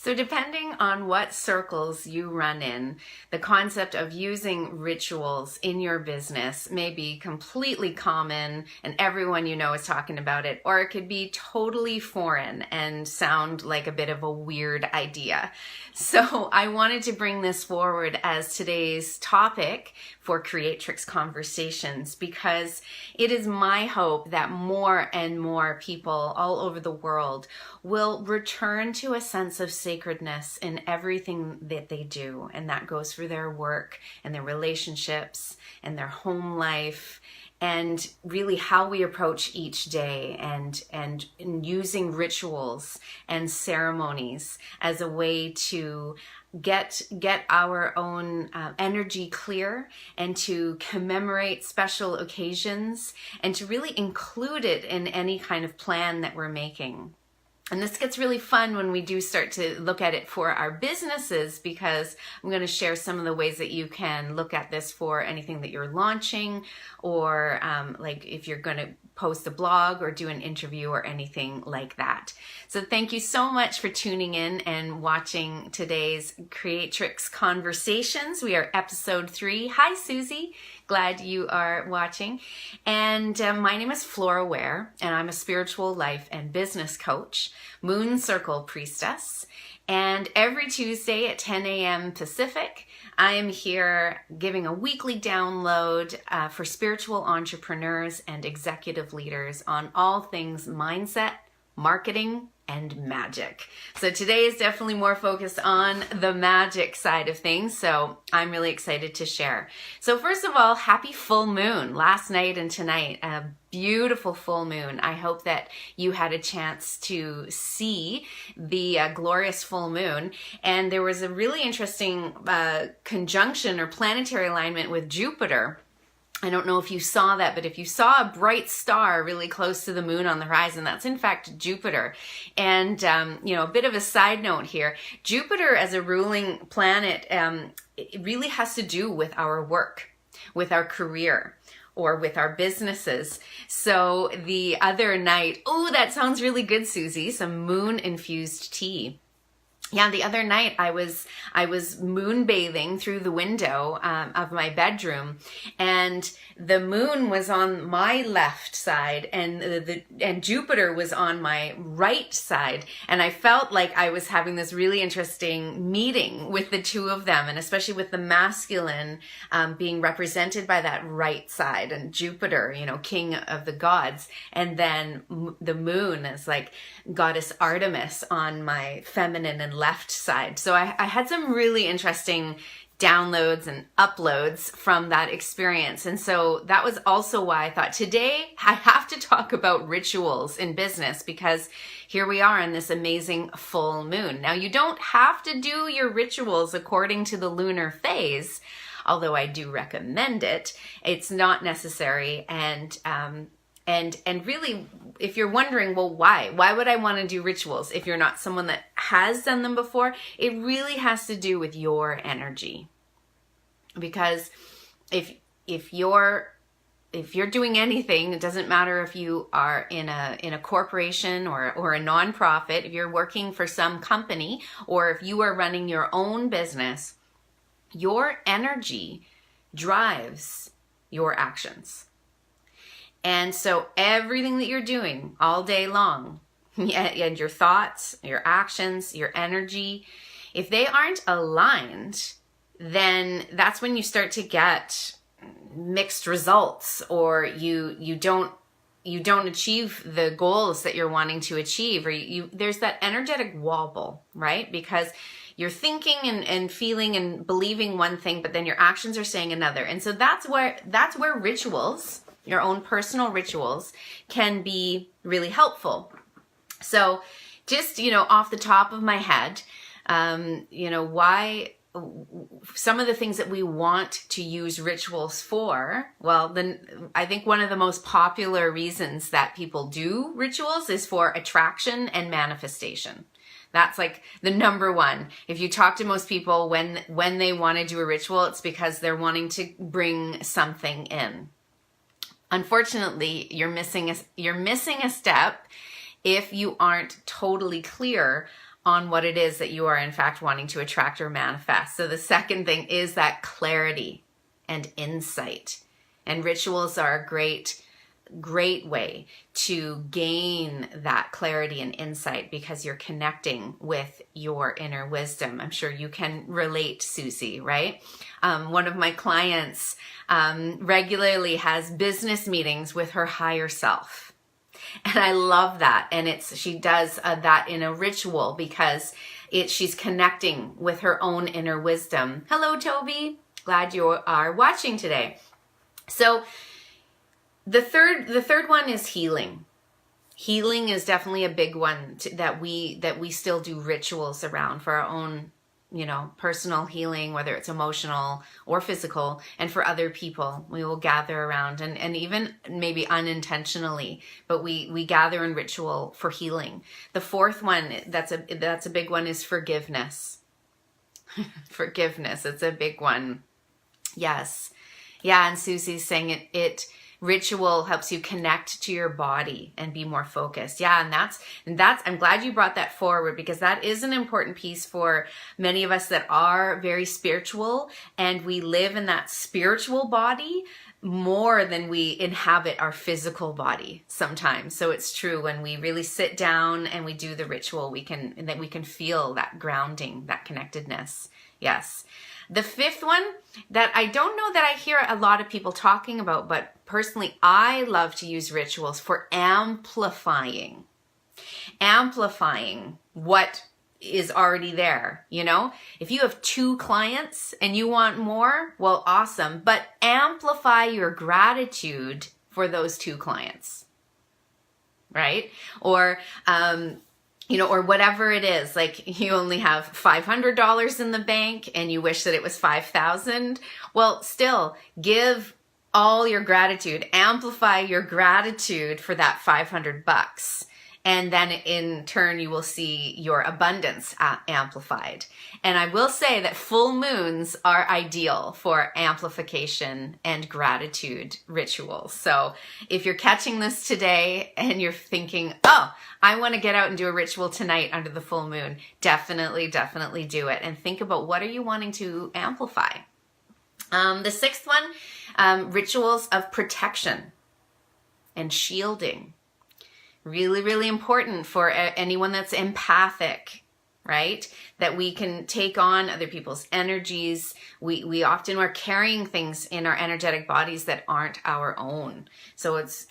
So depending on what circles you run in, the concept of using rituals in your business may be completely common and everyone you know is talking about it, or it could be totally foreign and sound like a bit of a weird idea. So I wanted to bring this forward as today's topic for Creatrix Conversations because it is my hope that more and more people all over the world will return to a sense of sacredness in everything that they do. And that goes for their work and their relationships and their home life and really how we approach each day and using rituals and ceremonies as a way to get our own energy clear and to commemorate special occasions and to really include it in any kind of plan that we're making. And this gets really fun when we do start to look at it for our businesses, because I'm going to share some of the ways that you can look at this for anything that you're launching, or like if you're going to post a blog or do an interview or anything like that. So thank you so much for tuning in and watching today's Creatrix Conversations. We are episode 3. Hi, Susie. Glad you are watching. And my name is Flora Ware, and I'm a spiritual life and business coach, Moon Circle priestess. And every Tuesday at 10 a.m. Pacific, I am here giving a weekly download for spiritual entrepreneurs and executive leaders on all things mindset, marketing, and magic. So today is definitely more focused on the magic side of things, so I'm really excited to share. So first of all, happy full moon last night and tonight. A beautiful full moon. I hope that you had a chance to see the glorious full moon. And there was a really interesting conjunction or planetary alignment with Jupiter. I don't know if you saw that, but if you saw a bright star really close to the moon on the horizon, that's in fact Jupiter. And, a bit of a side note here, Jupiter as a ruling planet, it really has to do with our work, with our career, or with our businesses. So the other night, oh, that sounds really good, Susie, some moon infused tea. Yeah, the other night I was moonbathing through the window of my bedroom, and the moon was on my left side, and Jupiter was on my right side, and I felt like I was having this really interesting meeting with the two of them, and especially with the masculine being represented by that right side, and Jupiter, king of the gods, and then the moon is like goddess Artemis on my feminine and left side. So I had some really interesting downloads and uploads from that experience. And so that was also why I thought today I have to talk about rituals in business, because here we are in this amazing full moon. Now, you don't have to do your rituals according to the lunar phase, although I do recommend it. It's not necessary. And really, if you're wondering, well, why would I want to do rituals if you're not someone that has done them before? It really has to do with your energy. Because if you're doing anything, it doesn't matter if you are in a corporation or a nonprofit, if you're working for some company, or if you are running your own business, your energy drives your actions. And so everything that you're doing all day long, and your thoughts, your actions, your energy, if they aren't aligned, then that's when you start to get mixed results, or you don't achieve the goals that you're wanting to achieve, or there's that energetic wobble, right? Because you're thinking and feeling and believing one thing, but then your actions are saying another. And so that's where rituals, your own personal rituals, can be really helpful. So just, off the top of my head, why some of the things that we want to use rituals for, well, then I think one of the most popular reasons that people do rituals is for attraction and manifestation. That's like the number one. If you talk to most people when they want to do a ritual, it's because they're wanting to bring something in. Unfortunately, you're missing a step if you aren't totally clear on what it is that you are in fact wanting to attract or manifest. So the second thing is that clarity and insight. And rituals are a great way to gain that clarity and insight because you're connecting with your inner wisdom. I'm sure you can relate, Susie, right? One of my clients regularly has business meetings with her higher self. And I love that. And she does that in a ritual because she's connecting with her own inner wisdom. Hello, Toby. Glad you are watching today. So the third one is healing. Healing is definitely a big one that we still do rituals around for our own, personal healing, whether it's emotional or physical, and for other people. We will gather around and even maybe unintentionally, but we gather in ritual for healing. The fourth one, that's a big one, is forgiveness. Forgiveness, it's a big one. Yes. Yeah, and Susie's saying ritual helps you connect to your body and be more focused. Yeah, and that's I'm glad you brought that forward because that is an important piece for many of us that are very spiritual, and we live in that spiritual body more than we inhabit our physical body sometimes. So it's true, when we really sit down and we do the ritual, we can feel that grounding, that connectedness. Yes. The fifth one that I don't know that I hear a lot of people talking about, but personally I love to use rituals for amplifying what is already there. If you have 2 clients and you want more, well, awesome, but amplify your gratitude for those 2 clients, right? Or or whatever it is, like you only have $500 in the bank and you wish that it was 5,000. Well, still give all your gratitude, amplify your gratitude for that $500. And then in turn, you will see your abundance amplified. And I will say that full moons are ideal for amplification and gratitude rituals. So if you're catching this today and you're thinking, oh, I want to get out and do a ritual tonight under the full moon, definitely do it. And think about, what are you wanting to amplify? The sixth one, rituals of protection and shielding. Really, really important for anyone that's empathic, right? That we can take on other people's energies. We often are carrying things in our energetic bodies that aren't our own. So it's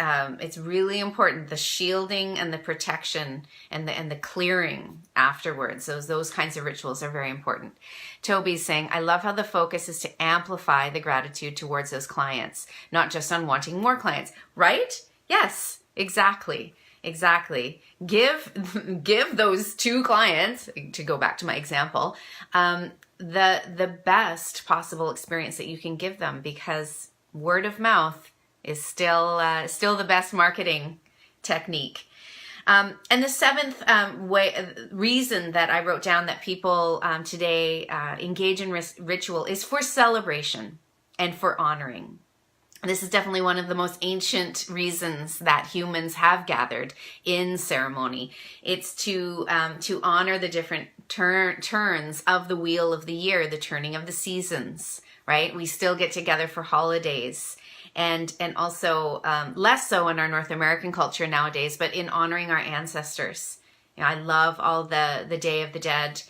really important, the shielding and the protection and the clearing afterwards. Those kinds of rituals are very important. Toby's saying, I love how the focus is to amplify the gratitude towards those clients, not just on wanting more clients, right? Yes, exactly. Give those 2 clients, to go back to my example, the best possible experience that you can give them, because word of mouth is still the best marketing technique. And the seventh reason that I wrote down that people today engage in ritual is for celebration and for honoring. This is definitely one of the most ancient reasons that humans have gathered in ceremony. It's to honor the different turns of the wheel of the year, the turning of the seasons, right? We still get together for holidays, and also less so in our North American culture nowadays, but in honoring our ancestors. I love all the Day of the Dead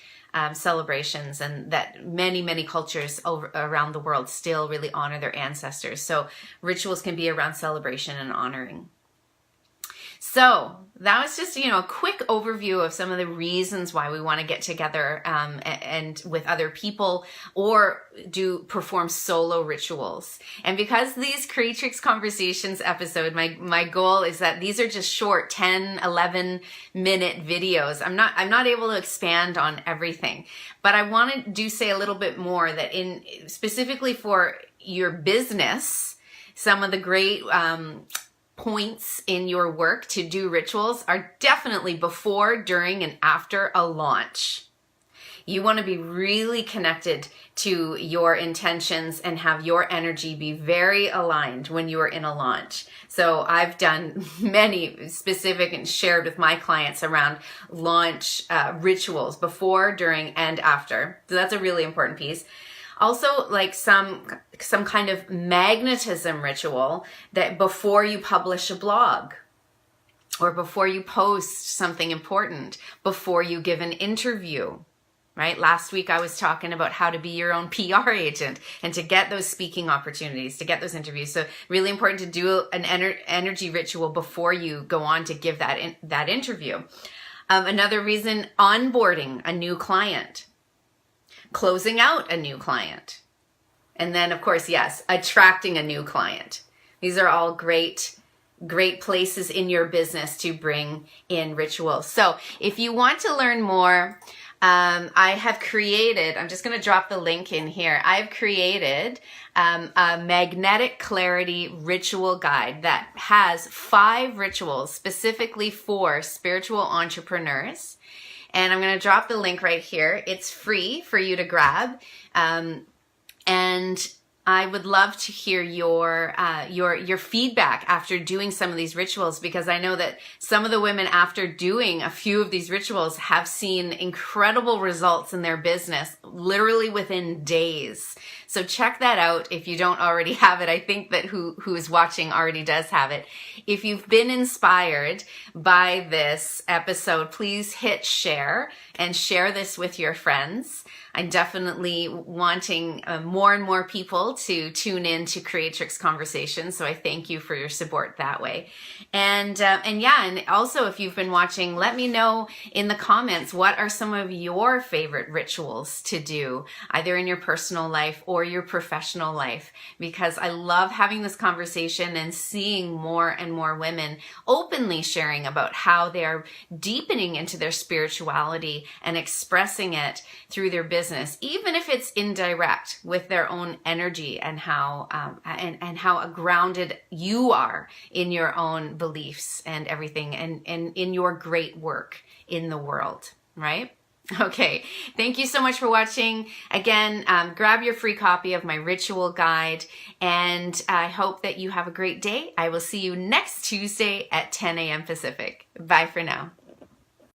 celebrations, and that many cultures around the world still really honor their ancestors. So rituals can be around celebration and honoring. So that was just, a quick overview of some of the reasons why we want to get together and with other people, or perform solo rituals. And because these Creatrix Conversations episode, my goal is that these are just short 10, 11 minute videos. I'm not able to expand on everything, but I want to say a little bit more that specifically for your business, some of the great points in your work to do rituals are definitely before, during, and after a launch. You want to be really connected to your intentions and have your energy be very aligned when you are in a launch. So I've done many specific and shared with my clients around launch rituals before, during, and after. So that's a really important piece. Also, like some kind of magnetism ritual that before you publish a blog, or before you post something important, before you give an interview, right? Last week I was talking about how to be your own PR agent and to get those speaking opportunities, to get those interviews. So really important to do an energy ritual before you go on to give that interview. Another reason, onboarding a new client, closing out a new client, and then of course, yes, attracting a new client. These are all great places in your business to bring in rituals. So if you want to learn more, I have created, I'm just going to drop the link in here. I've created a magnetic clarity ritual guide that has 5 rituals specifically for spiritual entrepreneurs. And I'm going to drop the link right here. It's free for you to grab. And I would love to hear your feedback after doing some of these rituals, because I know that some of the women after doing a few of these rituals have seen incredible results in their business, literally within days. So check that out if you don't already have it. I think that who is watching already does have it. If you've been inspired by this episode, please hit share and share this with your friends. I'm definitely wanting more and more people to tune in to Creatrix Conversations, so I thank you for your support that way. And also if you've been watching, let me know in the comments, what are some of your favorite rituals to do, either in your personal life or your professional life, because I love having this conversation and seeing more and more women openly sharing about how they are deepening into their spirituality and expressing it through their business, even if it's indirect, with their own energy, and how how grounded you are in your own beliefs and everything, and in your great work in the world, right? Okay, thank you so much for watching. Again, grab your free copy of my ritual guide, and I hope that you have a great day. I will see you next Tuesday at 10 a.m. Pacific. Bye for now.